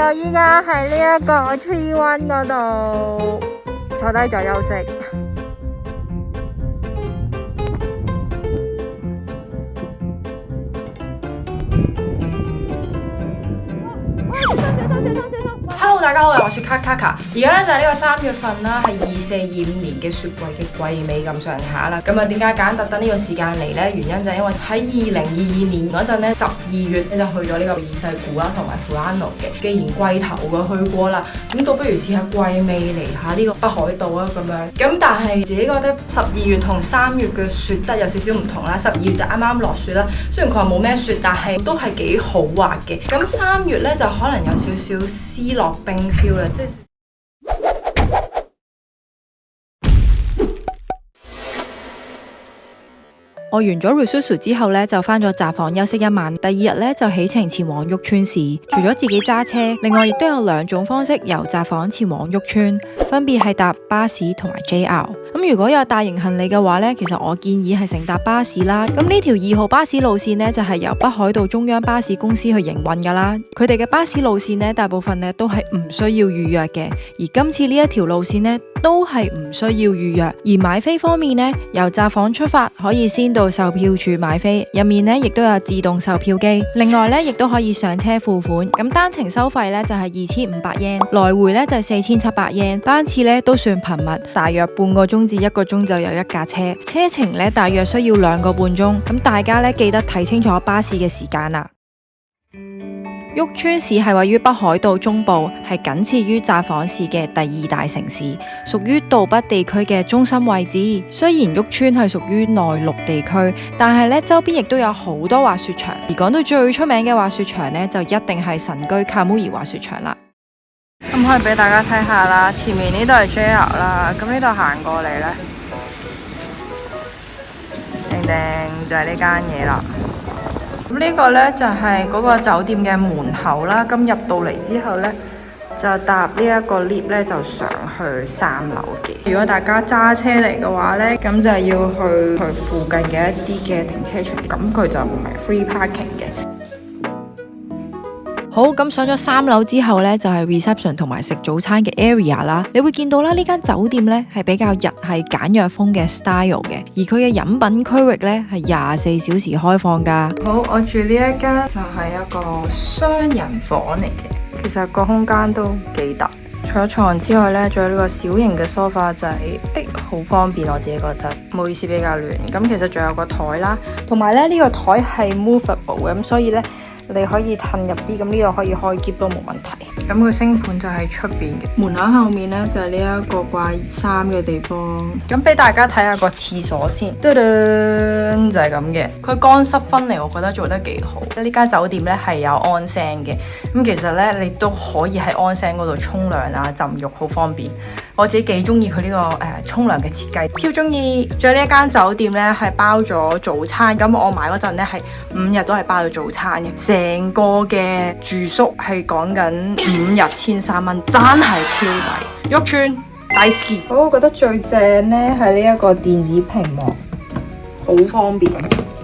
我依家喺呢一個 Tree One 嗰度坐低咗休息。Hello， 大家好，我係卡卡卡。而家咧就係呢個3月份啦，係24、25年嘅雪櫃嘅季尾咁上下啦。咁啊，點解揀特登呢個時間嚟呢？原因就係因為喺2022年嗰陣咧，12月咧就去咗呢個二世古啦，同埋富蘭路嘅。既然季頭嘅去過啦，咁倒不如試下季尾嚟下呢個北海道啊咁樣。咁但係自己覺得12月同3月嘅雪質有少少唔同啦。12月就啱啱落雪啦，雖然佢話冇咩雪，但係都係幾好滑嘅。咁3月咧就可能有少少絲落冰 feel 啦，即係。我完咗 Rususu 之後咧，就返咗札幌休息一晚。第2日咧就起程前往旭川市。除咗自己揸車，另外亦都有2種方式由札幌前往旭川，分別係搭巴士同埋 JR。咁如果有大型行李嘅話咧，其實我建議係乘搭巴士啦。咁呢條2號巴士路線咧就係由北海道中央巴士公司去營運噶啦。佢哋嘅巴士路線咧大部分咧都係唔需要預約嘅，而今次呢一條路線咧都係唔需要預約。而買飛方面咧，由札幌出發可以先到售票處買飛，入面咧亦都有自動售票機。另外咧亦都可以上車付款。咁單程收費咧就係2500 yen， 來回咧就係4700 yen。班次咧都算頻密，大約半個鐘至1個鐘就有一架車。車程咧大約需要2個半鐘。咁大家咧記得睇清楚巴士嘅時間啦。旭川市係位於北海道中部，係僅次於札幌市嘅第2大城市，屬於道北地區嘅中心位置。雖然旭川係屬於內陸地區，但係咧周邊亦都有好多滑雪場。而講到最出名嘅滑雪場咧，就一定係神居卡姆伊滑雪場啦。咁可以俾大家睇下啦，前面呢度係 JR 啦，咁呢度行過嚟咧，定就係呢間嘢啦。咁呢個呢，就係嗰個酒店嘅門口啦。咁入到嚟之後呢，就搭呢一個 lift 呢，就上去3樓嘅。如果大家揸車嚟嘅話呢，咁就要去附近嘅一啲嘅停車場，咁佢就唔係 free parking 嘅。好，咁上咗3樓之後呢，就係 reception 同埋食早餐嘅 area 啦。你會見到啦，呢間酒店呢係比較日系簡約風嘅 style 嘅，而佢嘅飲品區域呢係24小時開放噶。好，我住呢一間就係一個雙人房嚟嘅，其實個空間都幾大。除咗床之外呢，仲有呢個小型嘅梳化仔，好方便，我自己覺得。唔好意思，比較亂。咁其實仲有個台啦，同埋咧呢個台係 movable 嘅，咁所以呢，你可以褪入啲，咁呢度可以開篋都冇問題。咁個星盤就喺出邊嘅，門口後面呢，就係呢一個掛衫嘅地方。咁俾大家睇下個廁所先，就係咁嘅。佢乾濕分離，我覺得做得幾好。呢間酒店呢係有安聲嘅，咁其實呢，你都可以喺安聲嗰度沖涼啊、浸浴，好方便。我自己幾中意佢呢個沖涼嘅設計，超中意。仲有呢一間酒店呢係包咗早餐，咁我買嗰陣呢係5日都係包咗早餐嘅。成個嘅住宿係講緊5日1300蚊，真係超抵。旭川大 ski， 我覺得最正呢係呢一個電子屏幕，好方便，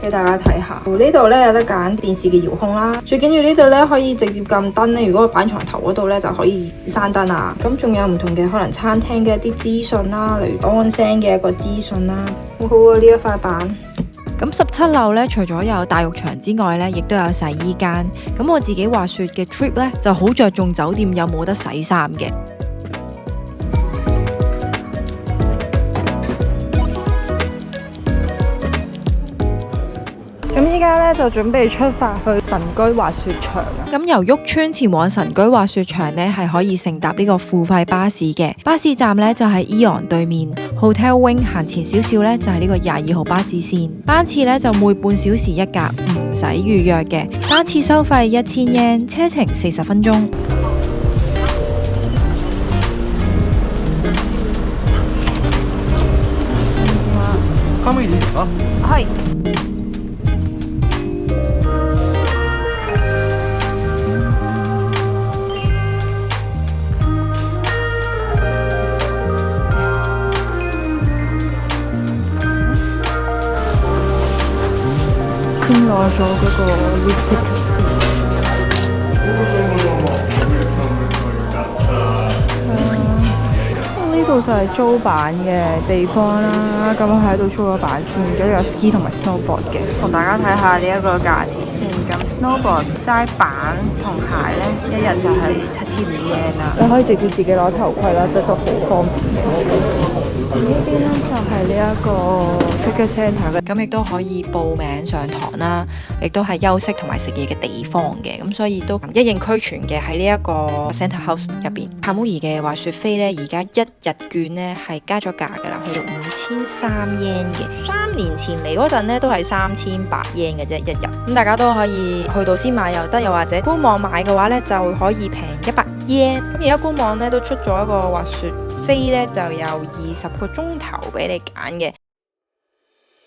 俾大家睇下。呢度呢有得揀電視嘅遙控啦，最緊要呢度呢可以直接撳燈呢，如果擺床頭嗰度呢就可以閂燈啊。咁仲有唔同嘅可能餐廳嘅一啲資訊啦，例如安聲嘅一個資訊啦，好好啊呢一塊板。咁17樓咧，除咗有大浴場之外咧，亦都有洗衣間。咁我自己滑雪嘅 trip 咧，就好着重酒店有冇得洗衫嘅。咁依家咧就準備出發去神居滑雪場啦。咁由旭川前往神居滑雪場咧，係可以乘搭呢個付費巴士嘅。巴士站咧就係 Eon 對面 Hotel Wing， 行前少少咧就係呢個22號巴士線。班次咧就每半小時一架，唔使預約嘅。單次收費1000 yen， 車程40分鐘。カムイでいいですか？はい。先攞咗嗰個 lift ticket。度就係租板嘅地方啦。咁我喺度租咗板先，跟住有 ski 同埋 snowboard 嘅。同大家睇下呢一個價錢先。咁 snowboard 齋板同鞋呢，一日就係7500啦。你可以直接自己攞頭盔啦，即係都好方便嘅。呢邊咧就係呢一個 Ticket Centre 嘅，咁亦都可以報名上堂啦，亦都係休息同埋食嘢嘅地方嘅，咁所以都一應俱全嘅喺呢一個 Centre House 入邊。卡姆儀嘅滑雪飛呢，而家一日券呢係加咗價噶啦，去到5300嘅。3年前嚟嗰陣呢都係3800嘅啫一日，咁大家都可以去到先買又得，又或者官網買嘅話呢就可以平100yen。咁而家官網呢都出咗一個滑雪飛呢就有20個鐘頭俾你揀嘅。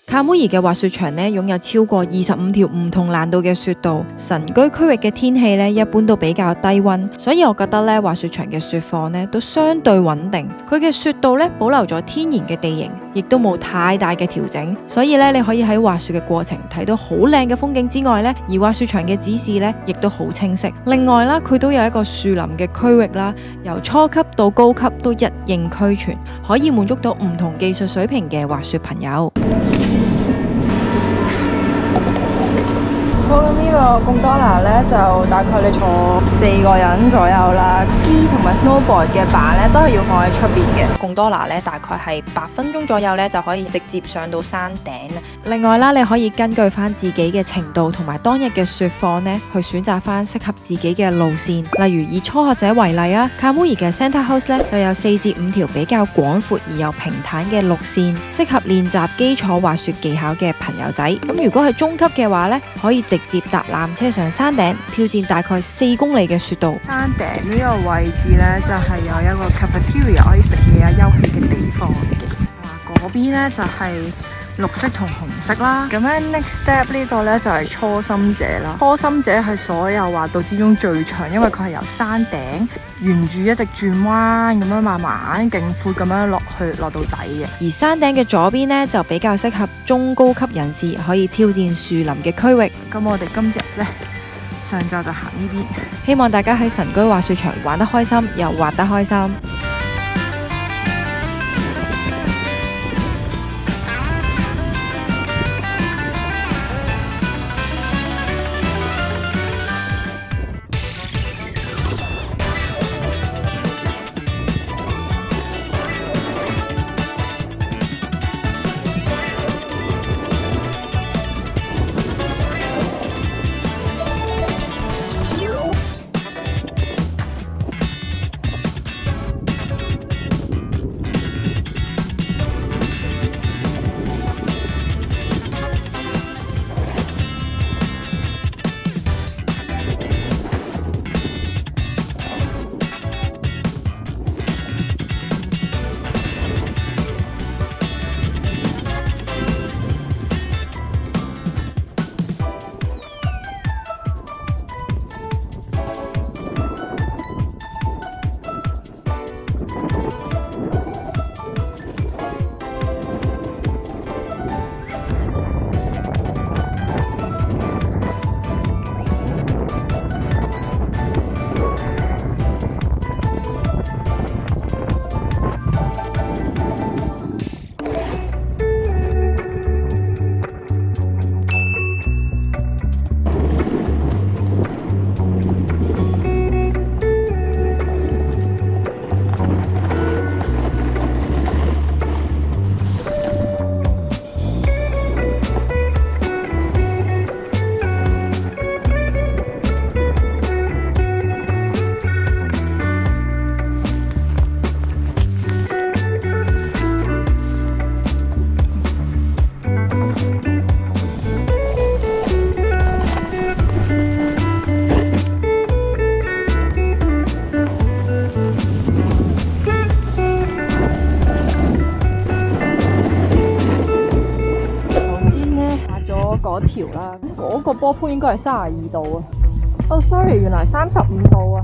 卡姆儀嘅滑雪場呢，擁有超過25條唔同難度嘅雪道。神居區域嘅天氣呢，一般都比較低溫，所以我覺得呢，滑雪場嘅雪況呢都相對穩定。佢嘅雪道呢，保留咗天然嘅地形，亦都冇太大嘅調整，所以呢，你可以喺滑雪嘅過程睇到好靚嘅風景之外呢，而滑雪場嘅指示呢，亦都好清晰。另外啦，佢都有一個樹林嘅區域啦，由初級到高級都一應俱全，可以滿足到唔同技術水平嘅滑雪朋友。好，咁呢個貢多拿呢，就大概你坐4個人左右啦。ski 同埋 snowboard 嘅板呢，都係要放喺出邊嘅。貢多拿呢，大概係8分鐘左右呢，就可以直接上到山頂。另外啦，你可以根據翻自己嘅程度同埋當日嘅雪況呢，去選擇翻適合自己嘅路線。例如以初學者為例啊，卡姆儀嘅 Centre House 呢，就有4至5條比較廣闊而又平坦嘅路線，適合練習基礎滑雪技巧嘅朋友仔。咁如果係中級嘅話呢，可以直接搭纜車上山頂，挑戰大概4公里嘅雪道。山頂呢個位置呢，就係有一個 cafeteria 可以食嘢啊、休憩嘅地方嘅。嗰邊呢，就係綠色同紅色啦。咁咧 next step 呢個呢，就係初心者啦。初心者係所有滑道之中最長，因為佢係由山頂沿住一直轉彎咁樣慢慢勁闊咁樣落到底嘅。而山頂嘅左邊呢，就比較適合中高級人士可以挑戰樹林嘅區域。咁我哋今日呢，上晝就行呢邊。希望大家喺神居滑雪場玩得開心，又滑得開心。條啦，嗰個波鋪應該係32度啊。哦，sorry， 原來35度啊。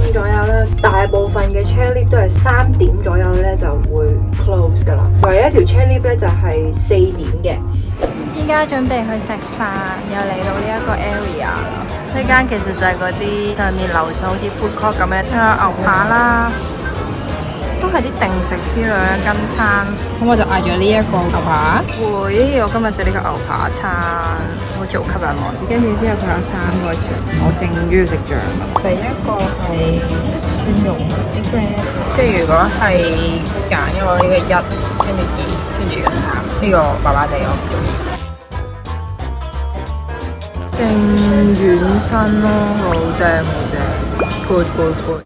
點左右啦。大部分嘅 chairlift 都係3點左右咧就會 close 噶啦。唯一一條 chairlift 咧就係4點嘅。依家準備去食飯，又嚟到呢一個 area 啦。呢間其實就係嗰啲上面樓上好似 food court 咁樣，睇下牛扒啦，都係啲定食之類嘅跟餐。咁我就嗌咗呢一個牛扒，會，我今日食呢個牛扒餐，好似好吸引我。跟住之後佢有3個醬，我正中意食醬啦。第一個係蒜蓉啲 friend， 即係如果係揀咗我呢個1，跟住2，跟住呢個3，呢個麻麻地我唔中意。勁軟身咯，好正好正 ，good good good。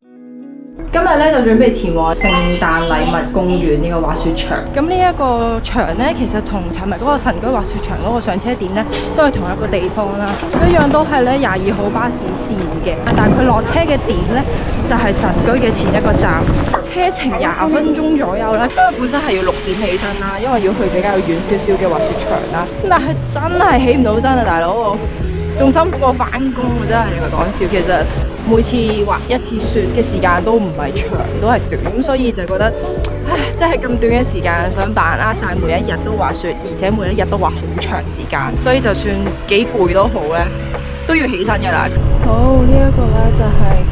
今日咧就準備前往聖誕禮物公園呢個滑雪場。咁呢一個場呢，其實同尋日嗰個神居滑雪場嗰個上車點呢，都係同一個地方啦，一樣都係咧22號巴士線嘅，但係佢落車嘅點呢，就係神居嘅前一個站，車程20分鐘左右啦。因為本身係要6點起身啦，因為要去比較遠少少嘅滑雪場啦。但係真係起唔到身啊，大佬，仲辛苦過返工啊，真係唔係講笑。其實每次滑一次雪嘅時間都唔係長，都係短，咁所以就覺得，唉，真係咁短嘅時間想把握晒每一日都滑雪，而且每一日都滑好長時間，所以就算幾攰都好咧，都要起身㗎啦。好，呢一個咧就係，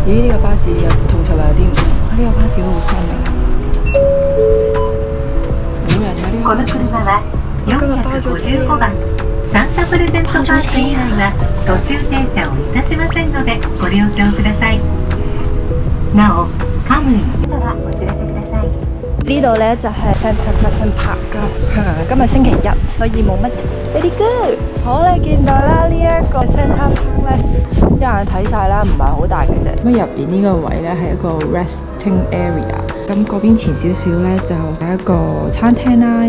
咦？呢個巴士又同尋日有啲唔同，呢個巴士都好新穎，冇人㗎呢個巴士。我今日包咗車。サンタプレゼントパーク以外は途中停車をいたしませんのでご了承ください。なお、カムイにはお知らせください。呢度呢就係 Santa Cruz Park 㗎，今日星期1，所以冇乜 very good。好，你見到啦，呢一個 Santa Park 呢，一眼睇晒啦，唔係好大嘅啫。咁入邊呢個位呢係一個 resting area， 咁嗰邊前少少呢就係一個餐廳啦。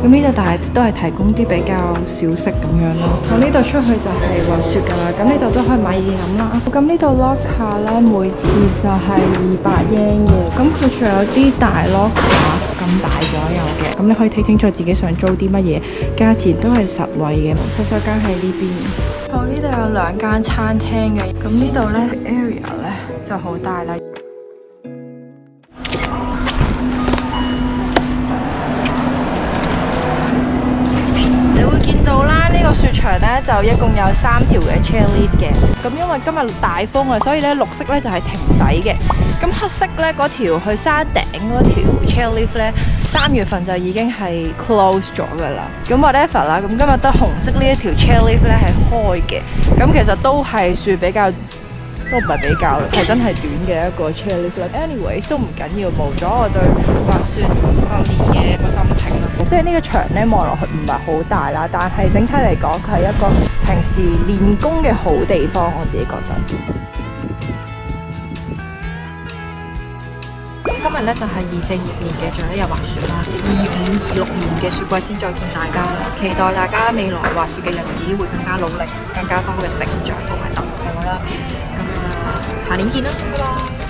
咁呢度但係都係提供啲比較小食咁樣咯。我呢度出去就係滑雪㗎啦，咁呢度都可以買嘢飲啦。咁呢度 locker 咧每次就係200 yen 嘅，咁佢仲有啲大 locker 咁大左右嘅，咁你可以睇清楚自己想租啲乜嘢，價錢都係實惠嘅。洗手間喺呢邊。好，呢度有2間餐廳嘅，咁呢度咧 area 咧就好大啦。見到啦，呢個雪場呢，就一共有3條嘅 chairlift 嘅。咁因為今日大風啊，所以呢綠色呢就係停駛嘅。咁黑色呢嗰條去山頂嗰條 chairlift 呢，3月份就已經係 close 咗㗎啦。咁 whatever 啦，咁今日得紅色呢一條 chairlift 呢係開嘅。咁其實都係算比較。都唔係比較，係真係短嘅一個 chairlift 啦。Anyway 都唔緊要，無阻我對滑雪訓練嘅一個心情啦。雖然呢個場咧望落去唔係好大啦，但係整體嚟講，佢係一個平時練功嘅好地方，我自己覺得。今日咧就係24年嘅最後一日滑雪啦，25、26年嘅雪季先再見大家啦。期待大家未來滑雪嘅日子會更加努力，更加多嘅成長同埋突破啦。咁下年見啦，拜拜。